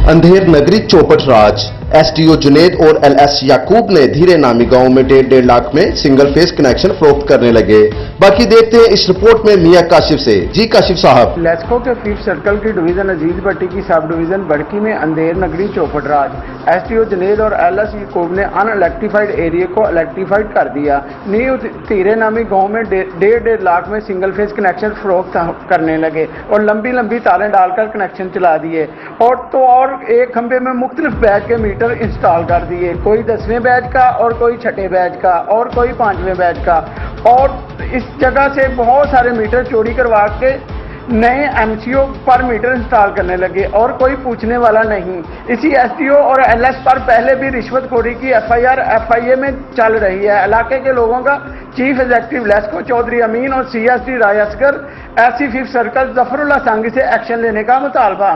अंधेर नगरी चौपट राज एसडीओ जुनेद और एलएस याकूब ने धीरे नामी गांव में 1.5 लाख में सिंगल फेस कनेक्शन फरोख्त करने लगे। बाकी देखते हैं इस रिपोर्ट में मियां काशिफ से। जी काशिफ साहब। लेस्को के 5th सर्कल की डिवीजन अजीज भट्टी की सब डिवीजन बड़की में अंधेर नगरी चौपट राज एसडीओ जुनेद और एलएस याकूब ने अनइलेक्ट्रीफाइड एरिया को इलेक्ट्रीफाइड कर दिया। न्यू धीरे नामी गाँव में 1.5 लाख में सिंगल फेस कनेक्शन फरोख्त करने लगे और लंबी लंबी तारें डालकर कनेक्शन चला दिए और एक खंबे में मुख्तलिफ बैच के मीटर इंस्टॉल कर दिए, कोई 10वें बैच का और कोई 6ठे बैच का और कोई 5वें बैच का। और इस जगह से बहुत सारे मीटर चोरी करवा के नए एमसीओ पर मीटर इंस्टॉल करने लगे और कोई पूछने वाला नहीं। इसी एसडीओ और एलएस पर पहले भी रिश्वतखोरी की एफआईआर एफआईए में चल रही है। इलाके के लोगों का chief executive LESCO Chaudhry Amin और CSD Rai Asghar SC 5th circle Zafarullah Sangi से एक्शन लेने का मुतालबा।